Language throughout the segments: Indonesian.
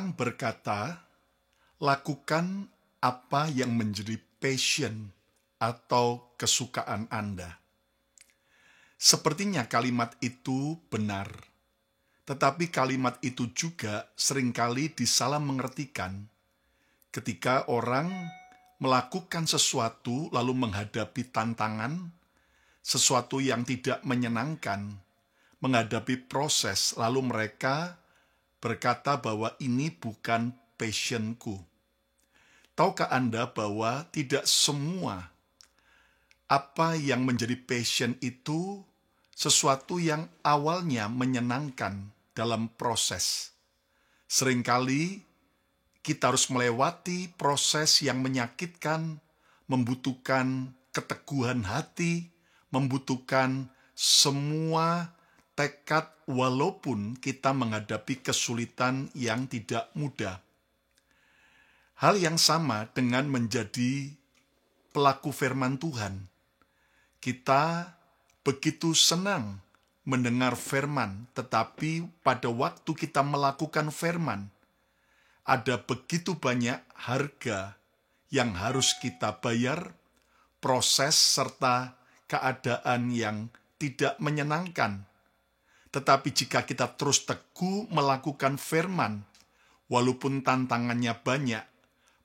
Orang berkata, lakukan apa yang menjadi passion atau kesukaan Anda. Sepertinya kalimat itu benar, tetapi kalimat itu juga seringkali disalah mengertikan ketika orang melakukan sesuatu lalu menghadapi tantangan, sesuatu yang tidak menyenangkan, menghadapi proses, lalu mereka berkata bahwa ini bukan passionku. Tahukah Anda bahwa tidak semua apa yang menjadi passion itu sesuatu yang awalnya menyenangkan dalam proses. Seringkali kita harus melewati proses yang menyakitkan, membutuhkan keteguhan hati, membutuhkan semua tekad walaupun kita menghadapi kesulitan yang tidak mudah. Hal yang sama dengan menjadi pelaku firman Tuhan. Kita begitu senang mendengar firman, tetapi pada waktu kita melakukan firman, ada begitu banyak harga yang harus kita bayar, proses serta keadaan yang tidak menyenangkan. Tetapi jika kita terus teguh melakukan firman, walaupun tantangannya banyak,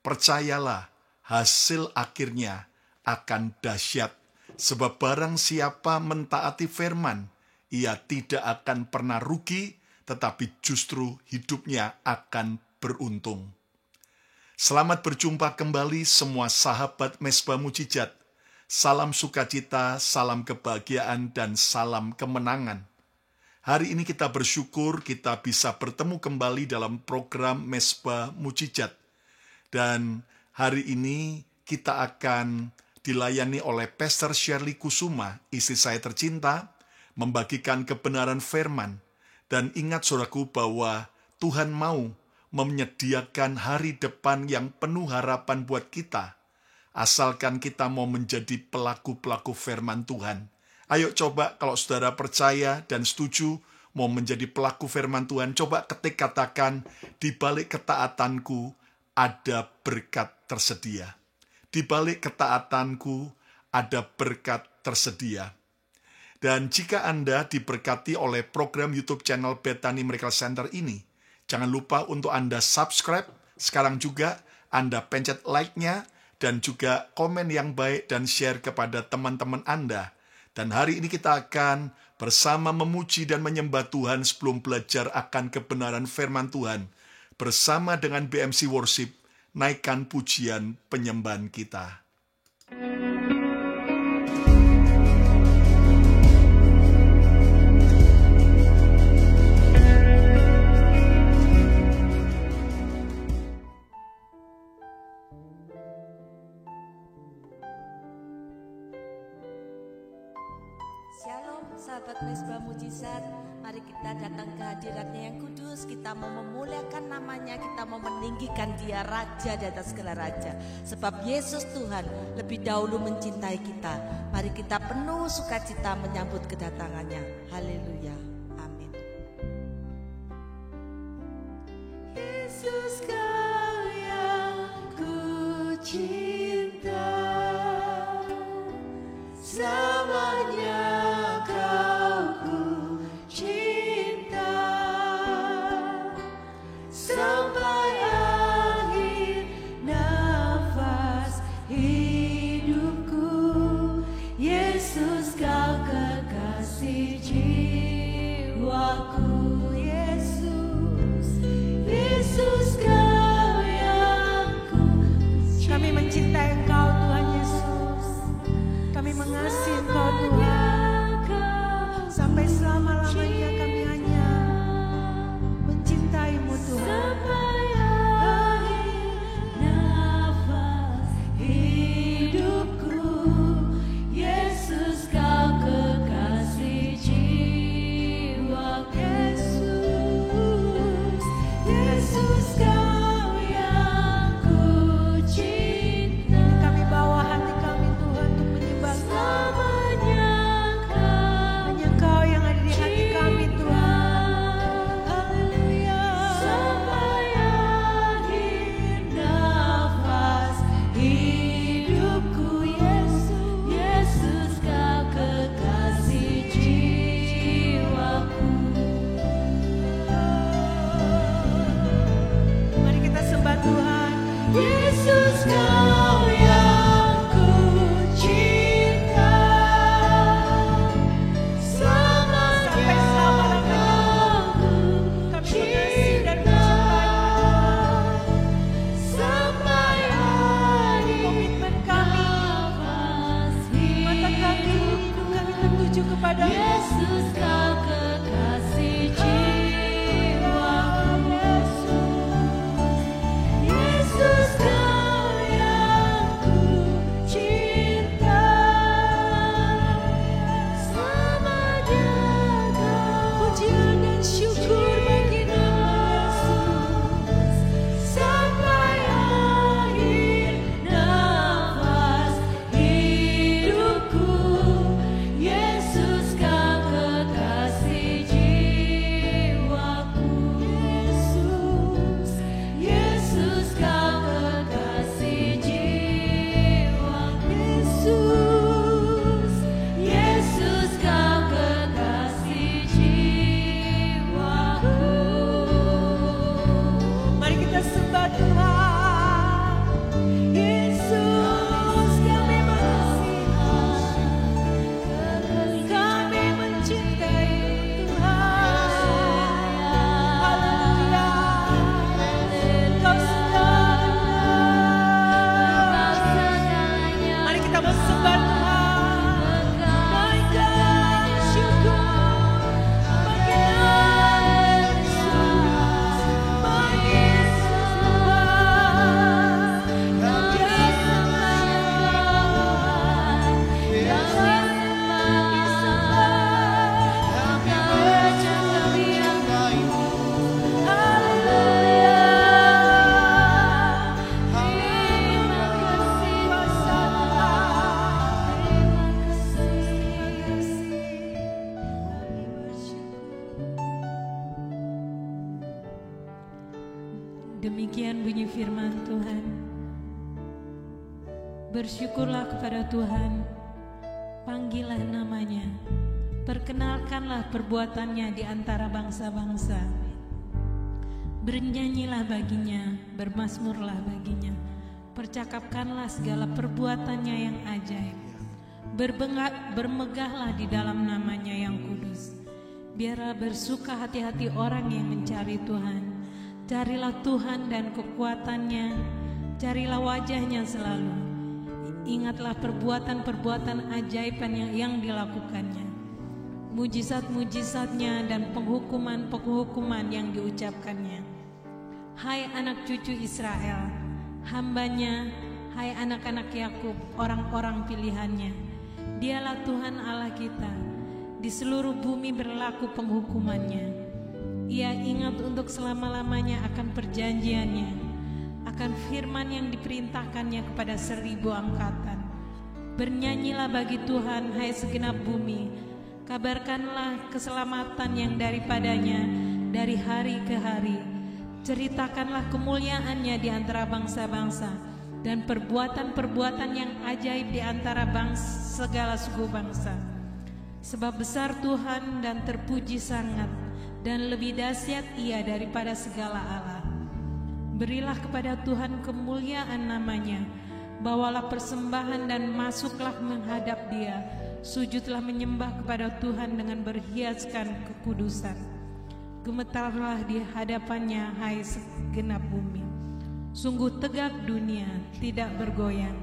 percayalah hasil akhirnya akan dahsyat. Sebab barang siapa mentaati firman, ia tidak akan pernah rugi, tetapi justru hidupnya akan beruntung. Selamat berjumpa kembali semua sahabat Mesbah Mujizat. Salam sukacita, salam kebahagiaan, dan salam kemenangan. Hari ini kita bersyukur kita bisa bertemu kembali dalam program Mesbah Mujizat. Dan hari ini kita akan dilayani oleh Pastor Shirley Kusuma, istri saya tercinta, membagikan kebenaran firman. Dan ingat saudaraku bahwa Tuhan mau menyediakan hari depan yang penuh harapan buat kita, asalkan kita mau menjadi pelaku-pelaku firman Tuhan. Ayo coba kalau saudara percaya dan setuju mau menjadi pelaku firman Tuhan, coba katakan, di balik ketaatanku ada berkat tersedia. Di balik ketaatanku ada berkat tersedia. Dan jika Anda diberkati oleh program YouTube channel Bethany Miracle Center ini, jangan lupa untuk Anda subscribe. Sekarang juga Anda pencet like-nya dan juga komen yang baik dan share kepada teman-teman Anda. Dan hari ini kita akan bersama memuji dan menyembah Tuhan sebelum belajar akan kebenaran firman Tuhan. Bersama dengan BMC Worship, naikkan pujian penyembahan kita. Shalom sahabat Mesbah Mujizat, mari kita datang ke hadiratnya yang kudus. Kita mau memuliakan namanya, kita mau meninggikan dia raja di atas segala raja. Sebab Yesus Tuhan lebih dahulu mencintai kita. Mari kita penuh sukacita menyambut kedatangannya. Haleluya, amin. Yesus kau yang ku cinta, selamanya sampai akhir nafas hidupku. Yesus kau kekasih jiwa. Demikian bunyi firman Tuhan. Bersyukurlah kepada Tuhan, panggillah namanya, perkenalkanlah perbuatannya di antara bangsa-bangsa. Bernyanyilah baginya, bermazmurlah baginya, percakapkanlah segala perbuatannya yang ajaib. Bermegahlah di dalam namanya yang kudus. Biarlah bersuka hati-hati orang yang mencari Tuhan. Carilah Tuhan dan kekuatannya, carilah wajahnya selalu. Ingatlah perbuatan-perbuatan ajaiban yang dilakukannya, mujizat-mujizatnya dan penghukuman-penghukuman yang diucapkannya. Hai anak cucu Israel, hambanya, hai anak-anak Yakub, orang-orang pilihannya. Dialah Tuhan Allah kita, di seluruh bumi berlaku penghukumannya. Ia ingat untuk selama-lamanya akan perjanjiannya, akan firman yang diperintahkannya kepada 1000 angkatan. Bernyanyilah bagi Tuhan, hai segenap bumi. Kabarkanlah keselamatan yang daripadanya dari hari ke hari. Ceritakanlah kemuliaannya di antara bangsa-bangsa dan perbuatan-perbuatan yang ajaib di antara segala suku bangsa. Sebab besar Tuhan dan terpuji sangat, dan lebih dahsyat Ia daripada segala Allah. Berilah kepada Tuhan kemuliaan namanya, bawalah persembahan dan masuklah menghadap Dia. Sujudlah menyembah kepada Tuhan dengan berhiaskan kekudusan. Gemetarlah di hadapannya, hai segenap bumi. Sungguh tegak dunia, tidak bergoyang.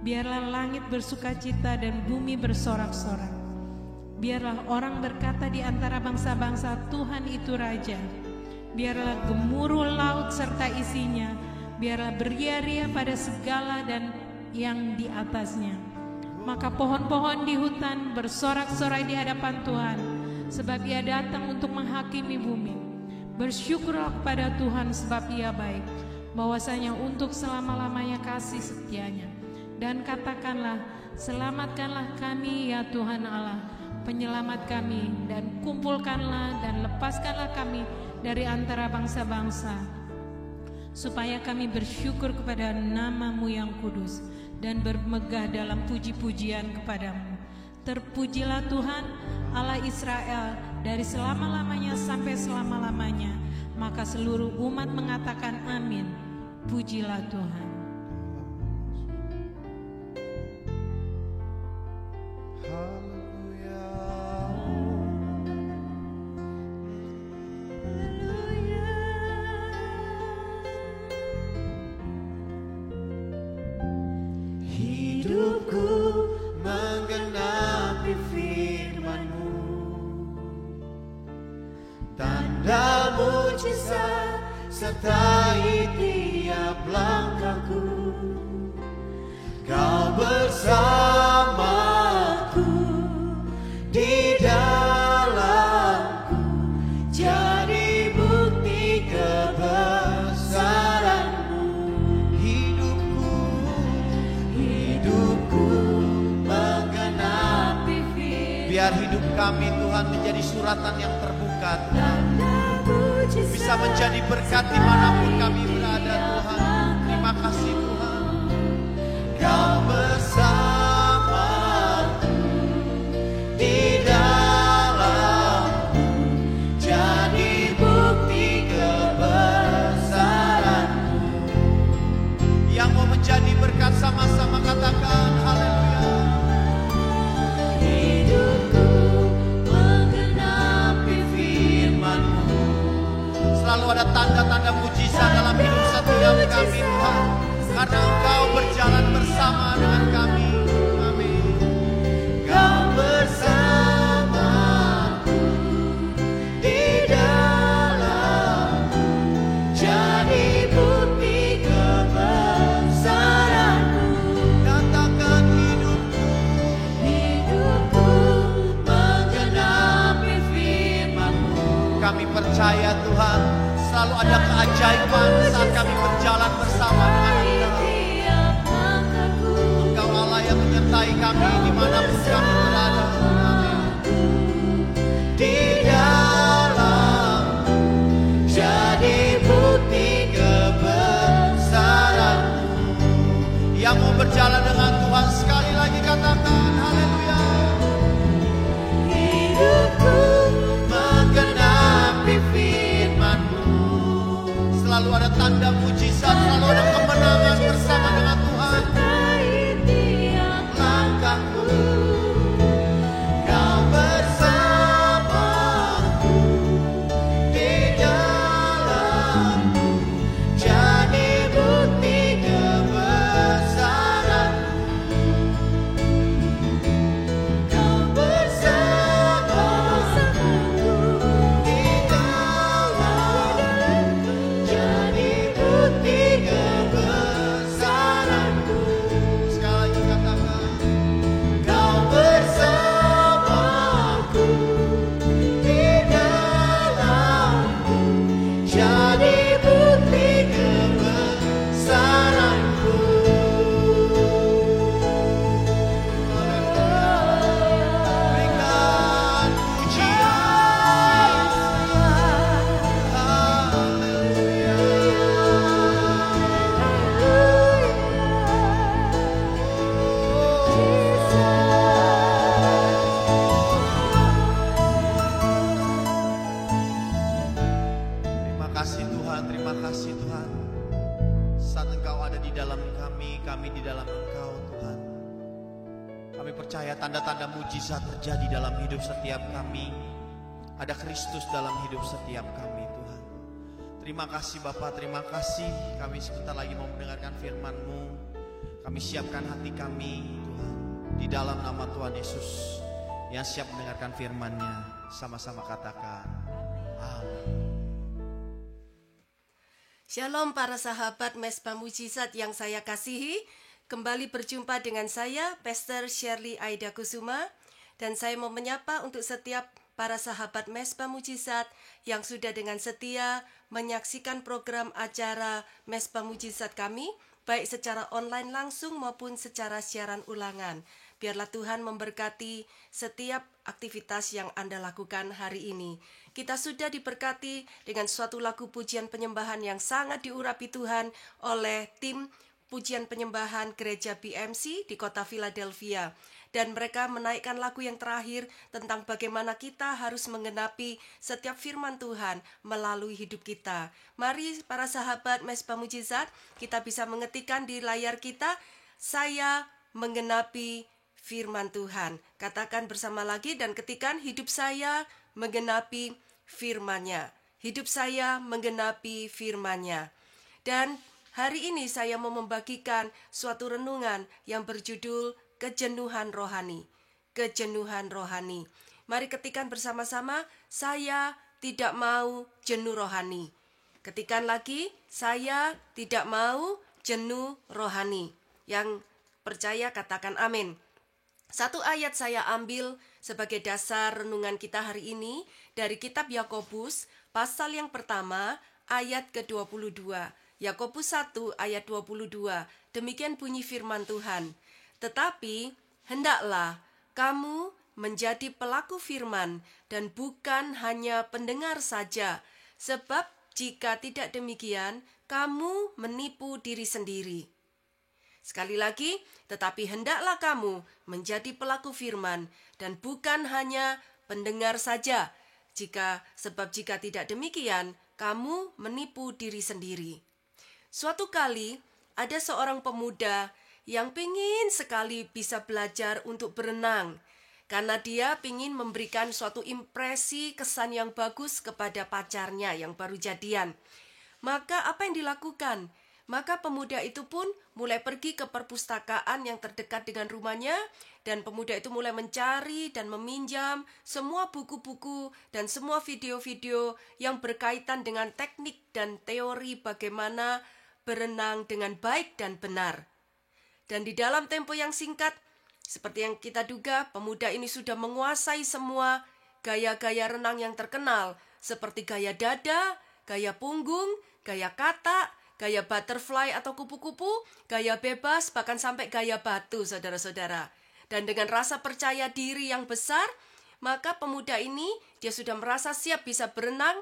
Biarlah langit bersukacita dan bumi bersorak-sorak. Biarlah orang berkata di antara bangsa-bangsa, Tuhan itu Raja. Biarlah gemuruh laut serta isinya. Biarlah beria-ria pada segala dan yang di atasnya. Maka pohon-pohon di hutan bersorak-sorai di hadapan Tuhan, sebab Ia datang untuk menghakimi bumi. Bersyukurlah kepada Tuhan sebab Ia baik, bahwasanya untuk selama-lamanya kasih setianya. Dan katakanlah, selamatkanlah kami ya Tuhan Allah, penyelamat kami, dan kumpulkanlah dan lepaskanlah kami dari antara bangsa-bangsa, supaya kami bersyukur kepada nama-Mu yang kudus dan bermegah dalam puji-pujian kepadamu. Terpujilah Tuhan Allah Israel dari selama-lamanya sampai selama-lamanya. Maka seluruh umat mengatakan amin. Pujilah Tuhan. Hidupku menggenapi firman-Mu, tanda mujizat sertai tiap langkahku. Kau bersamaku di dalamku, jadi bukti kebesaran-Mu. Hidupku menggenapi firman. Biar hidup kami Tuhan menjadi suratan yang terbuka, Tuhan. Bisa menjadi berkat dimanapun kami berada, Tuhan. Terima kasih Tuhan. Kau bersamaku di dalamku, jadi bukti kebesaran-Mu. Yang mau menjadi berkat sama-sama katakan haleluya. Hidupku menggenapi firman-Mu. Selalu ada tanda-tanda mujizat dalam hidup setiap kami Tuhan, karena Engkau berjalan bersama dengan kami. Amin. Kau bersamaku di dalamku, jadi bukti kebesaran-Mu. Katakan hidupku menggenapi firman-Mu. Kami percaya Tuhan, selalu ada keajaiban saat kami berjalan bersama dengan Engkau. Engkau Allah yang menyertai kami dimanapun kami berada. Amin. Di dalamku, jadi bukti kebesaran-Mu. Yang mau berjalan dengan Tuhan sekali lagi katakan haleluya. Hidupku menggenapi firman-Mu. Selalu ada tanda mujizat, selalu ada kemenangan bersama dengan Tuhan. Langkahku, Kau bersamaku di dalamku, jadi bukti kebesaran-Mu. Kau bersamaku di dalamku, jadi bukti kebesaran-Mu. Sekali lagi katakan, Kau bersamaku di dalamku, jadi bukti kebesaran-Mu. Berikan pujian. Haleluya. Terima kasih Tuhan, terima kasih Tuhan. Saat Engkau ada di dalam kami di dalam Engkau Tuhan. Kami percaya tanda-tanda mujizat terjadi dalam hidup setiap kami. Ada Kristus dalam hidup setiap kami Tuhan. Terima kasih Bapa, terima kasih. Kami sebentar lagi mau mendengarkan firman-Mu. Kami siapkan hati kami Tuhan, di dalam nama Tuhan Yesus yang siap mendengarkan firman-Nya. Sama-sama katakan amin. Shalom para sahabat Mesbah Mujizat yang saya kasihi. Kembali berjumpa dengan saya, Pastor Shirley Aida Kusuma. Dan saya mau menyapa untuk setiap para sahabat Mesbah Mujizat yang sudah dengan setia menyaksikan program acara Mesbah Mujizat kami, baik secara online langsung maupun secara siaran ulangan. Biarlah Tuhan memberkati setiap aktivitas yang Anda lakukan hari ini. Kita sudah diberkati dengan suatu lagu pujian penyembahan yang sangat diurapi Tuhan oleh tim pujian penyembahan gereja BMC di kota Philadelphia. Dan mereka menaikkan lagu yang terakhir tentang bagaimana kita harus menggenapi setiap firman Tuhan melalui hidup kita. Mari para sahabat Mezbah Mujizat, kita bisa mengetikkan di layar kita, saya menggenapi firman Tuhan. Katakan bersama lagi dan ketikan, hidup saya menggenapi firman-Nya. Hidup saya menggenapi firman-Nya. Dan hari ini saya mau membagikan suatu renungan yang berjudul kejenuhan rohani. Kejenuhan rohani. Mari ketikan bersama-sama, saya tidak mau jenuh rohani. Ketikan lagi, saya tidak mau jenuh rohani. Yang percaya katakan amin. Satu ayat saya ambil sebagai dasar renungan kita hari ini dari kitab Yakobus, pasal yang pertama, ayat ke-22. Yakobus 1 ayat 22. Demikian bunyi firman Tuhan. Tetapi hendaklah kamu menjadi pelaku firman dan bukan hanya pendengar saja, sebab jika tidak demikian, kamu menipu diri sendiri. Sekali lagi, tetapi hendaklah kamu menjadi pelaku firman dan bukan hanya pendengar saja, sebab jika tidak demikian, kamu menipu diri sendiri. Suatu kali, ada seorang pemuda yang pingin sekali bisa belajar untuk berenang, karena dia pingin memberikan suatu impresi kesan yang bagus kepada pacarnya yang baru jadian. Maka apa yang dilakukan? Maka pemuda itu pun mulai pergi ke perpustakaan yang terdekat dengan rumahnya, dan pemuda itu mulai mencari dan meminjam semua buku-buku dan semua video-video yang berkaitan dengan teknik dan teori bagaimana berenang dengan baik dan benar. Dan di dalam tempo yang singkat, seperti yang kita duga, pemuda ini sudah menguasai semua gaya-gaya renang yang terkenal, seperti gaya dada, gaya punggung, gaya katak, gaya butterfly atau kupu-kupu, gaya bebas, bahkan sampai gaya batu, saudara-saudara. Dan dengan rasa percaya diri yang besar, maka pemuda ini, dia sudah merasa siap bisa berenang.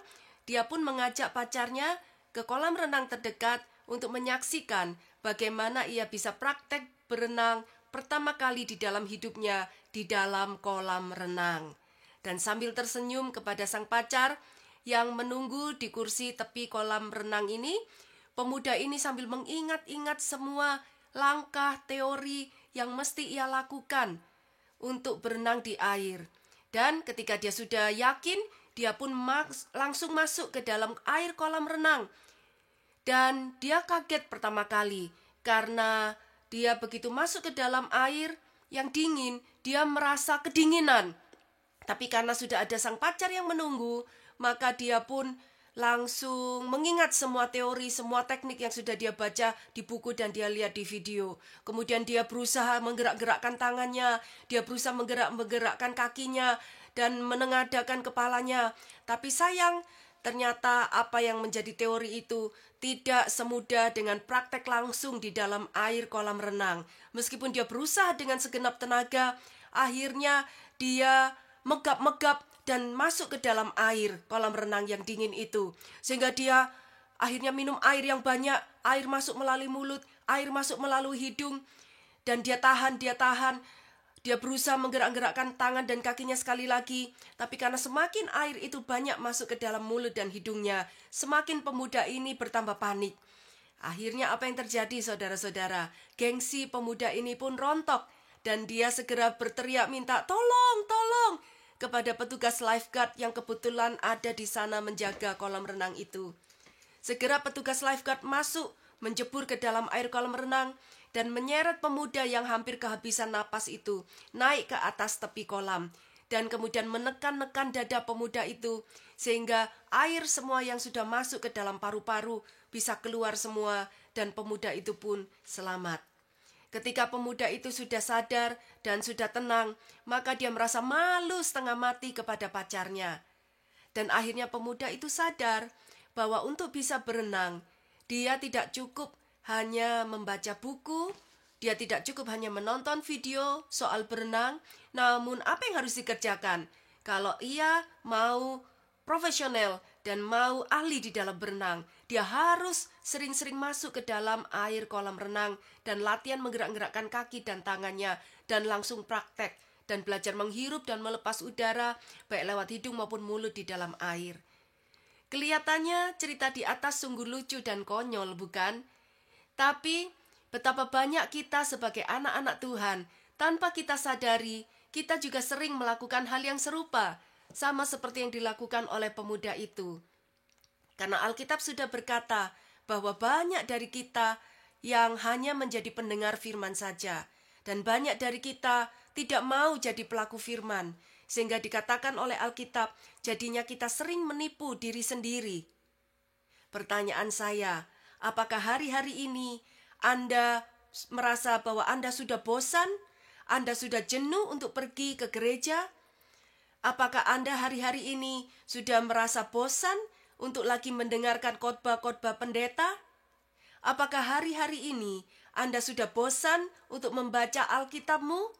Dia pun mengajak pacarnya ke kolam renang terdekat untuk menyaksikan bagaimana ia bisa praktek berenang pertama kali di dalam hidupnya di dalam kolam renang. Dan sambil tersenyum kepada sang pacar yang menunggu di kursi tepi kolam renang ini, pemuda ini sambil mengingat-ingat semua langkah teori yang mesti ia lakukan untuk berenang di air. Dan ketika dia sudah yakin, dia pun langsung masuk ke dalam air kolam renang. Dan dia kaget pertama kali karena dia begitu masuk ke dalam air yang dingin, dia merasa kedinginan. Tapi karena sudah ada sang pacar yang menunggu, maka dia pun langsung mengingat semua teori, semua teknik yang sudah dia baca di buku dan dia lihat di video. Kemudian dia berusaha menggerak-gerakkan tangannya, dia berusaha menggerakkan kakinya dan menengadahkan kepalanya. Tapi sayang, ternyata apa yang menjadi teori itu tidak semudah dengan praktek langsung di dalam air kolam renang. Meskipun dia berusaha dengan segenap tenaga, akhirnya dia megap-megap dan masuk ke dalam air kolam renang yang dingin itu. Sehingga dia akhirnya minum air yang banyak, air masuk melalui mulut, air masuk melalui hidung, dan dia tahan. Dia berusaha menggerak-gerakkan tangan dan kakinya sekali lagi. Tapi karena semakin air itu banyak masuk ke dalam mulut dan hidungnya, semakin pemuda ini bertambah panik. Akhirnya apa yang terjadi, saudara-saudara? Gengsi pemuda ini pun rontok. Dan dia segera berteriak minta tolong kepada petugas lifeguard yang kebetulan ada di sana menjaga kolam renang itu. Segera petugas lifeguard masuk, menjebur ke dalam air kolam renang, dan menyeret pemuda yang hampir kehabisan napas itu naik ke atas tepi kolam, dan kemudian menekan-nekan dada pemuda itu sehingga air semua yang sudah masuk ke dalam paru-paru bisa keluar semua, dan pemuda itu pun selamat. Ketika pemuda itu sudah sadar dan sudah tenang, maka dia merasa malu setengah mati kepada pacarnya. Dan akhirnya pemuda itu sadar bahwa untuk bisa berenang, dia tidak cukup hanya membaca buku, dia tidak cukup hanya menonton video soal berenang, namun apa yang harus dikerjakan? Kalau ia mau profesional dan mau ahli di dalam berenang, dia harus sering-sering masuk ke dalam air kolam renang dan latihan menggerak-gerakkan kaki dan tangannya dan langsung praktek dan belajar menghirup dan melepas udara baik lewat hidung maupun mulut di dalam air. Kelihatannya cerita di atas sungguh lucu dan konyol, bukan? Tapi betapa banyak kita sebagai anak-anak Tuhan, tanpa kita sadari, kita juga sering melakukan hal yang serupa, sama seperti yang dilakukan oleh pemuda itu. Karena Alkitab sudah berkata bahwa banyak dari kita yang hanya menjadi pendengar firman saja, dan banyak dari kita tidak mau jadi pelaku firman, sehingga dikatakan oleh Alkitab, jadinya kita sering menipu diri sendiri. Pertanyaan saya, apakah hari-hari ini Anda merasa bahwa Anda sudah bosan? Anda sudah jenuh untuk pergi ke gereja? Apakah Anda hari-hari ini sudah merasa bosan untuk lagi mendengarkan khotbah-khotbah pendeta? Apakah hari-hari ini Anda sudah bosan untuk membaca Alkitabmu?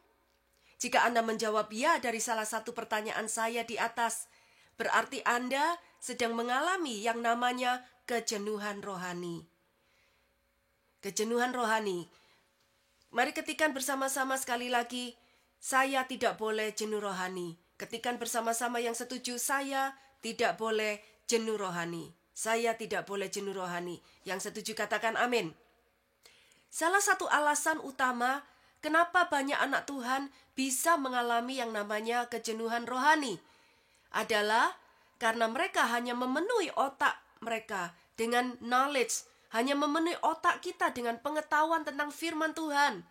Jika Anda menjawab ya dari salah satu pertanyaan saya di atas, berarti Anda sedang mengalami yang namanya kejenuhan rohani. Kejenuhan rohani. Mari ketikan bersama-sama sekali lagi, saya tidak boleh jenuh rohani. Ketikan bersama-sama yang setuju, saya tidak boleh jenuh rohani. Saya tidak boleh jenuh rohani. Yang setuju katakan amin. Salah satu alasan utama kenapa banyak anak Tuhan bisa mengalami yang namanya kejenuhan rohani adalah karena mereka hanya memenuhi otak mereka dengan knowledge, hanya memenuhi otak kita dengan pengetahuan tentang firman Tuhan.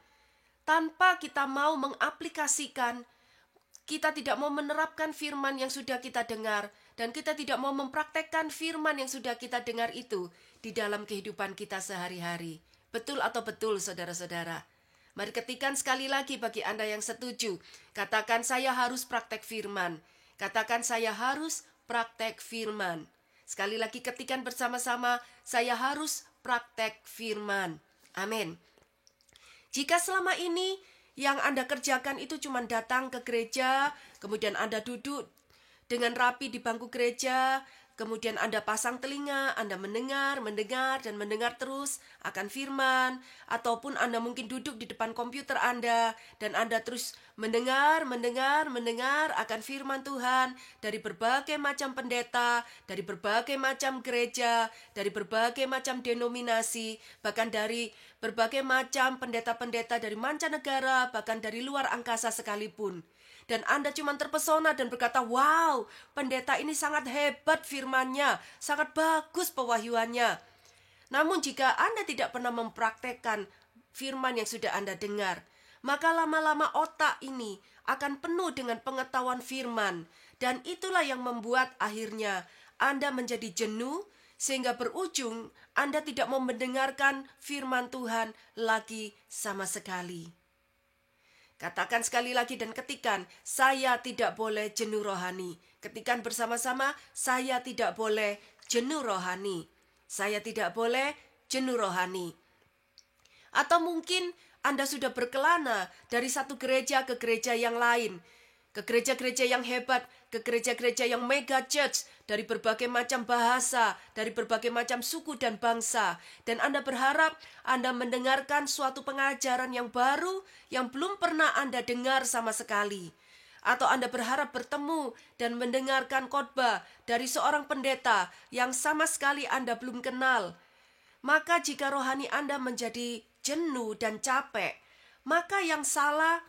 Tanpa kita mau mengaplikasikan, kita tidak mau menerapkan firman yang sudah kita dengar, dan kita tidak mau mempraktekkan firman yang sudah kita dengar itu di dalam kehidupan kita sehari-hari. Betul atau betul, saudara-saudara? Mari ketikan sekali lagi bagi Anda yang setuju. Katakan saya harus praktek firman. Katakan saya harus praktek firman. Sekali lagi ketikan bersama-sama, saya harus praktek firman. Amin. Jika selama ini yang Anda kerjakan itu cuma datang ke gereja, kemudian Anda duduk dengan rapi di bangku gereja, kemudian Anda pasang telinga, Anda mendengar terus akan firman, ataupun Anda mungkin duduk di depan komputer Anda, dan Anda terus mendengar akan firman Tuhan dari berbagai macam pendeta, dari berbagai macam gereja, dari berbagai macam denominasi, bahkan dari berbagai macam pendeta-pendeta dari mancanegara, bahkan dari luar angkasa sekalipun. Dan Anda cuma terpesona dan berkata, wow, pendeta ini sangat hebat firman-Nya, sangat bagus pewahyuannya. Namun jika Anda tidak pernah mempraktekkan firman yang sudah Anda dengar, maka lama-lama otak ini akan penuh dengan pengetahuan firman. Dan itulah yang membuat akhirnya Anda menjadi jenuh, sehingga berujung Anda tidak mau mendengarkan firman Tuhan lagi sama sekali. Katakan sekali lagi dan ketikan, saya tidak boleh jenuh rohani. Ketikan bersama-sama, saya tidak boleh jenuh rohani. Saya tidak boleh jenuh rohani. Atau mungkin Anda sudah berkelana dari satu gereja ke gereja yang lain. Ke gereja-gereja yang hebat, ke gereja-gereja yang mega church, dari berbagai macam bahasa, dari berbagai macam suku dan bangsa. Dan Anda berharap Anda mendengarkan suatu pengajaran yang baru, yang belum pernah Anda dengar sama sekali. Atau Anda berharap bertemu dan mendengarkan khotbah dari seorang pendeta yang sama sekali Anda belum kenal. Maka jika rohani Anda menjadi jenuh dan capek, maka yang salah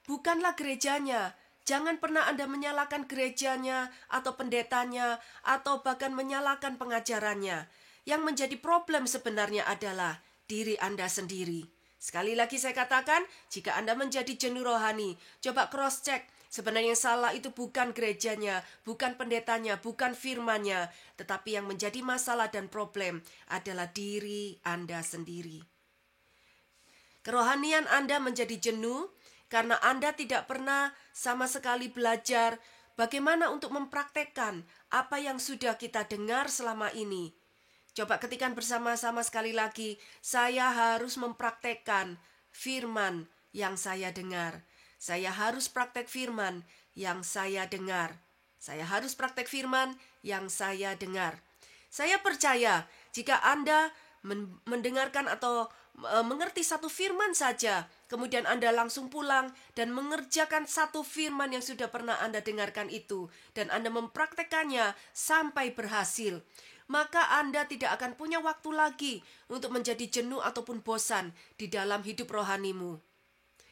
bukanlah gerejanya. Jangan pernah Anda menyalahkan gerejanya atau pendetanya atau bahkan menyalahkan pengajarannya. Yang menjadi problem sebenarnya adalah diri Anda sendiri. Sekali lagi saya katakan, jika Anda menjadi jenuh rohani, coba cross check. Sebenarnya yang salah itu bukan gerejanya, bukan pendetanya, bukan firmannya, tetapi yang menjadi masalah dan problem adalah diri Anda sendiri. Kerohanian Anda menjadi jenuh karena Anda tidak pernah sama sekali belajar bagaimana untuk mempraktekkan apa yang sudah kita dengar selama ini. Coba ketikan bersama-sama sekali lagi, saya harus mempraktekkan firman yang saya dengar. Saya harus praktek firman yang saya dengar. Saya harus praktek firman yang saya dengar. Saya percaya jika Anda mendengarkan atau mengerti satu firman saja, kemudian Anda langsung pulang dan mengerjakan satu firman yang sudah pernah Anda dengarkan itu, dan Anda mempraktekannya sampai berhasil, maka Anda tidak akan punya waktu lagi untuk menjadi jenuh ataupun bosan di dalam hidup rohanimu.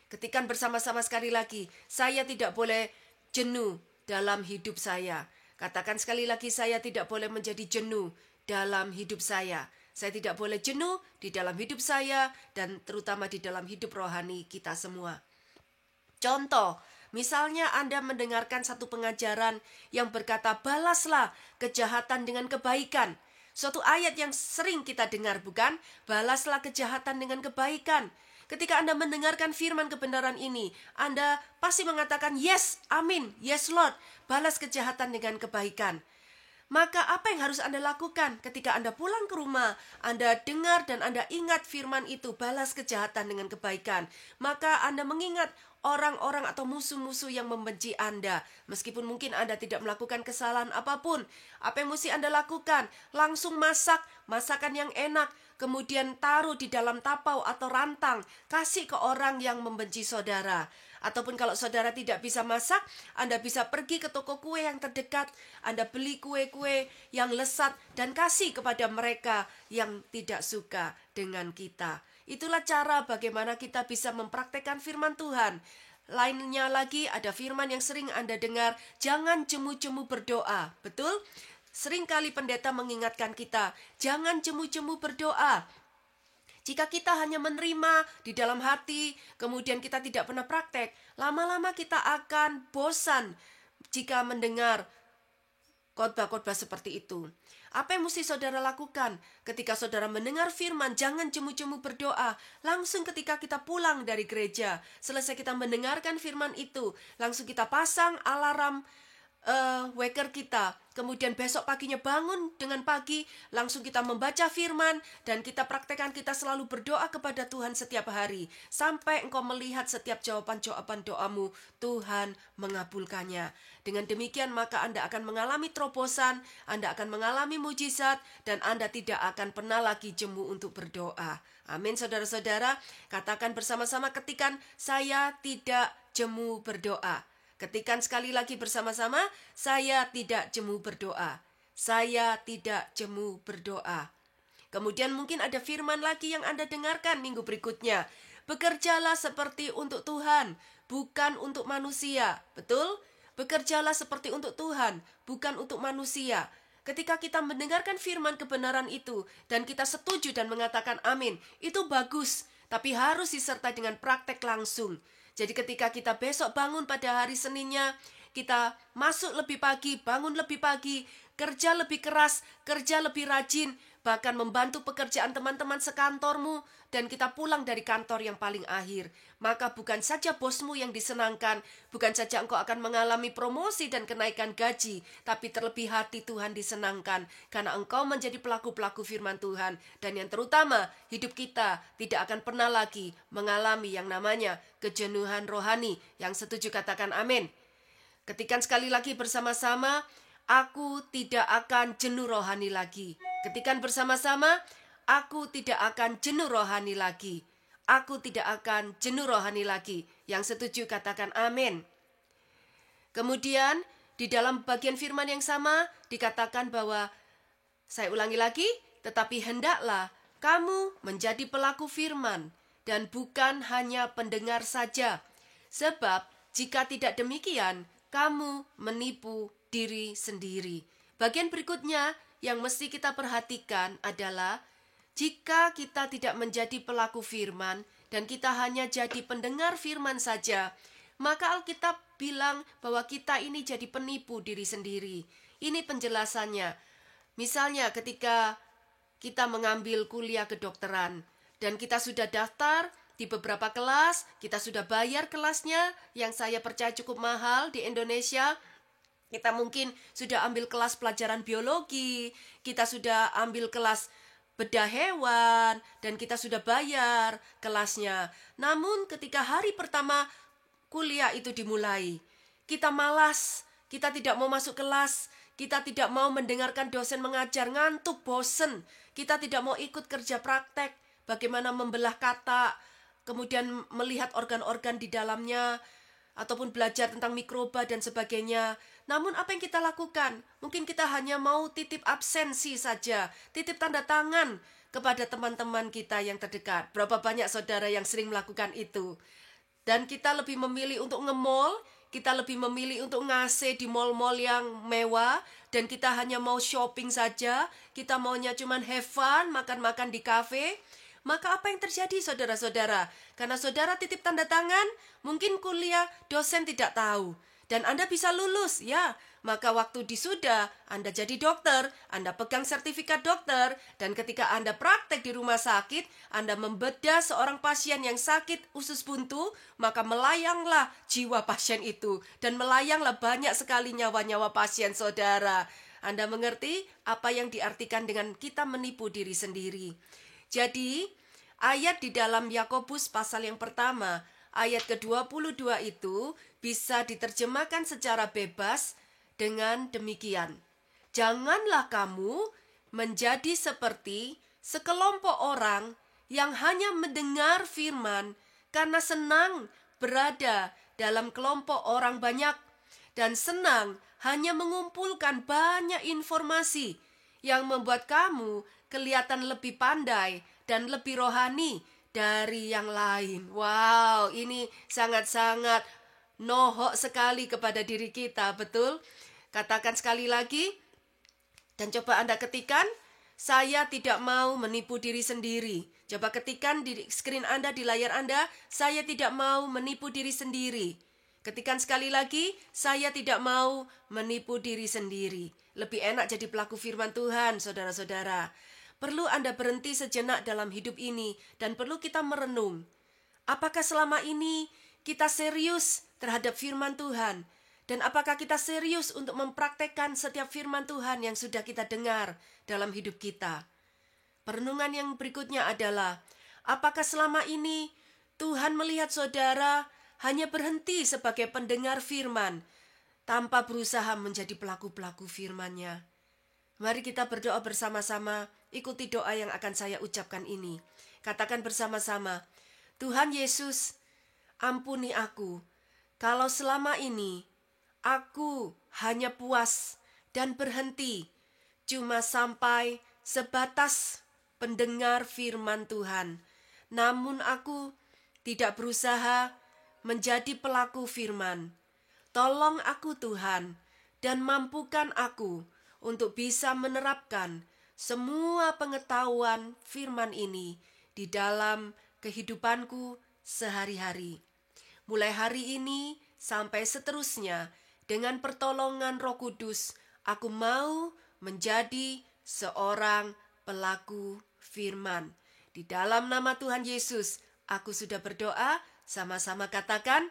Ketikan bersama-sama sekali lagi, saya tidak boleh jenuh dalam hidup saya. Katakan sekali lagi, saya tidak boleh menjadi jenuh dalam hidup saya. Saya tidak boleh jenuh di dalam hidup saya dan terutama di dalam hidup rohani kita semua. Contoh, misalnya Anda mendengarkan satu pengajaran yang berkata, balaslah kejahatan dengan kebaikan. Suatu ayat yang sering kita dengar, bukan? Balaslah kejahatan dengan kebaikan. Ketika Anda mendengarkan firman kebenaran ini, Anda pasti mengatakan, yes, amin, yes Lord, balas kejahatan dengan kebaikan. Maka apa yang harus Anda lakukan ketika Anda pulang ke rumah, Anda dengar dan Anda ingat firman itu, balas kejahatan dengan kebaikan. Maka Anda mengingat orang-orang atau musuh-musuh yang membenci Anda. Meskipun mungkin Anda tidak melakukan kesalahan apapun, apa yang mesti Anda lakukan? Langsung masak, masakan yang enak, kemudian taruh di dalam tapau atau rantang, kasih ke orang yang membenci saudara. Ataupun kalau saudara tidak bisa masak, Anda bisa pergi ke toko kue yang terdekat, Anda beli kue-kue yang lezat dan kasih kepada mereka yang tidak suka dengan kita. Itulah cara bagaimana kita bisa mempraktekkan firman Tuhan. Lainnya lagi, ada firman yang sering Anda dengar, jangan jemu-jemu berdoa. Betul? Seringkali pendeta mengingatkan kita, jangan jemu-jemu berdoa. Jika kita hanya menerima di dalam hati, kemudian kita tidak pernah praktek, lama-lama kita akan bosan jika mendengar khotbah-khotbah seperti itu. Apa yang mesti saudara lakukan ketika saudara mendengar firman, jangan jemu-jemu berdoa? Langsung ketika kita pulang dari gereja, selesai kita mendengarkan firman itu, langsung kita pasang alarm waker kita. Kemudian besok paginya bangun dengan pagi, langsung kita membaca firman, dan kita praktekkan, kita selalu berdoa kepada Tuhan setiap hari. Sampai engkau melihat setiap jawaban-jawaban doamu, Tuhan mengabulkannya. Dengan demikian maka Anda akan mengalami terobosan, Anda akan mengalami mujizat, dan Anda tidak akan pernah lagi jemu untuk berdoa. Amin, saudara-saudara. Katakan bersama-sama, ketikan, saya tidak jemu berdoa. Ketikan sekali lagi bersama-sama, saya tidak jemu berdoa. Saya tidak jemu berdoa. Kemudian mungkin ada firman lagi yang Anda dengarkan minggu berikutnya. Bekerjalah seperti untuk Tuhan, bukan untuk manusia. Betul? Bekerjalah seperti untuk Tuhan, bukan untuk manusia. Ketika kita mendengarkan firman kebenaran itu, dan kita setuju dan mengatakan amin, itu bagus, tapi harus disertai dengan praktek langsung. Jadi ketika kita besok bangun pada hari Seninnya, kita masuk lebih pagi, bangun lebih pagi, kerja lebih keras, kerja lebih rajin, bahkan membantu pekerjaan teman-teman sekantormu, dan kita pulang dari kantor yang paling akhir. Maka bukan saja bosmu yang disenangkan, bukan saja engkau akan mengalami promosi dan kenaikan gaji, tapi terlebih hati Tuhan disenangkan, karena engkau menjadi pelaku-pelaku firman Tuhan. Dan yang terutama, hidup kita tidak akan pernah lagi mengalami yang namanya kejenuhan rohani. Yang setuju katakan amin. Ketikan sekali lagi bersama-sama, aku tidak akan jenuh rohani lagi. Ketikan bersama-sama, aku tidak akan jenuh rohani lagi. Aku tidak akan jenuh rohani lagi. Yang setuju katakan amin. Kemudian di dalam bagian firman yang sama dikatakan bahwa, saya ulangi lagi, tetapi hendaklah kamu menjadi pelaku firman dan bukan hanya pendengar saja. Sebab jika tidak demikian, kamu menipu diri sendiri. Bagian berikutnya yang mesti kita perhatikan adalah, jika kita tidak menjadi pelaku firman dan kita hanya jadi pendengar firman saja, maka Alkitab bilang bahwa kita ini jadi penipu diri sendiri. Ini penjelasannya. Misalnya ketika kita mengambil kuliah kedokteran dan kita sudah daftar di beberapa kelas, kita sudah bayar kelasnya yang saya percaya cukup mahal di Indonesia. Kita mungkin sudah ambil kelas pelajaran biologi, kita sudah ambil kelas bedah hewan, dan kita sudah bayar kelasnya. Namun ketika hari pertama kuliah itu dimulai, kita malas, Kita tidak mau masuk kelas, kita tidak mau mendengarkan dosen mengajar, ngantuk, bosen. Kita tidak mau ikut kerja praktek, bagaimana membelah kata, kemudian melihat organ-organ di dalamnya, ataupun belajar tentang mikroba dan sebagainya. Namun apa yang kita lakukan? Mungkin kita hanya mau titip absensi saja, titip tanda tangan kepada teman-teman kita yang terdekat. Berapa banyak saudara yang sering melakukan itu? Dan kita lebih memilih untuk nge-mall, kita lebih memilih untuk ngasih di mall-mall yang mewah, dan kita hanya mau shopping saja, kita maunya cuman have fun, makan-makan di kafe. Maka apa yang terjadi saudara-saudara? Karena saudara titip tanda tangan, mungkin kuliah dosen tidak tahu. Dan Anda bisa lulus, ya. Maka waktu disudah, Anda jadi dokter, Anda pegang sertifikat dokter, dan ketika Anda praktek di rumah sakit, Anda membedah seorang pasien yang sakit usus buntu, maka melayanglah jiwa pasien itu, dan melayanglah banyak sekali nyawa-nyawa pasien saudara. Anda mengerti apa yang diartikan dengan kita menipu diri sendiri. Jadi, ayat di dalam Yakobus pasal yang pertama, ayat ke-22 itu bisa diterjemahkan secara bebas dengan demikian. Janganlah kamu menjadi seperti sekelompok orang yang hanya mendengar firman karena senang berada dalam kelompok orang banyak dan senang hanya mengumpulkan banyak informasi yang membuat kamu kelihatan lebih pandai dan lebih rohani dari yang lain. Wow, ini sangat-sangat nohok sekali kepada diri kita, betul? Katakan sekali lagi, dan coba Anda ketikkan, saya tidak mau menipu diri sendiri. Coba ketikkan di screen Anda, di layar Anda, saya tidak mau menipu diri sendiri. Ketikkan sekali lagi, saya tidak mau menipu diri sendiri. Lebih enak jadi pelaku firman Tuhan, saudara-saudara. Perlu Anda berhenti sejenak dalam hidup ini, dan perlu kita merenung. Apakah selama ini kita serius terhadap firman Tuhan? Dan apakah kita serius untuk mempraktekkan setiap firman Tuhan yang sudah kita dengar dalam hidup kita? Perenungan yang berikutnya adalah, apakah selama ini Tuhan melihat saudara hanya berhenti sebagai pendengar firman, tanpa berusaha menjadi pelaku-pelaku firman-Nya? Mari kita berdoa bersama-sama, ikuti doa yang akan saya ucapkan ini. Katakan bersama-sama, Tuhan Yesus, ampuni aku, kalau selama ini aku hanya puas dan berhenti cuma sampai sebatas pendengar firman Tuhan. Namun aku tidak berusaha menjadi pelaku firman. Tolong aku Tuhan, dan mampukan aku untuk bisa menerapkan semua pengetahuan firman ini di dalam kehidupanku sehari-hari. Mulai hari ini sampai seterusnya, dengan pertolongan Roh Kudus, aku mau menjadi seorang pelaku firman. Di dalam nama Tuhan Yesus, aku sudah berdoa, sama-sama katakan,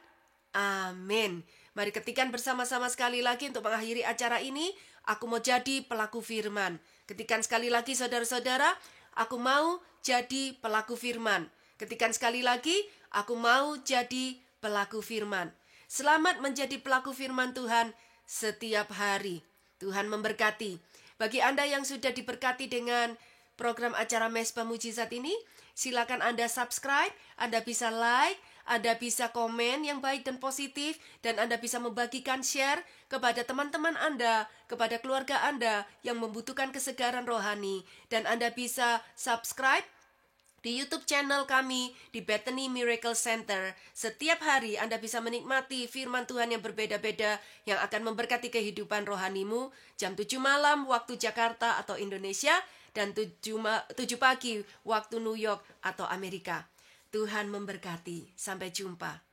amin. Mari ketikkan bersama-sama sekali lagi untuk mengakhiri acara ini, aku mau jadi pelaku firman. Ketikkan sekali lagi saudara-saudara, aku mau jadi pelaku firman. Ketikkan sekali lagi, aku mau jadi pelaku firman. Selamat menjadi pelaku firman Tuhan setiap hari. Tuhan memberkati. Bagi Anda yang sudah diberkati dengan program acara Mezbah Mujizat ini, silakan Anda subscribe, Anda bisa like, Anda bisa komen yang baik dan positif, dan Anda bisa membagikan share kepada teman-teman Anda, kepada keluarga Anda yang membutuhkan kesegaran rohani. Dan Anda bisa subscribe di YouTube channel kami di Bethany Miracle Center. Setiap hari Anda bisa menikmati firman Tuhan yang berbeda-beda yang akan memberkati kehidupan rohanimu. Jam 7 malam waktu Jakarta atau Indonesia, dan 7 pagi waktu New York atau Amerika. Tuhan memberkati. Sampai jumpa.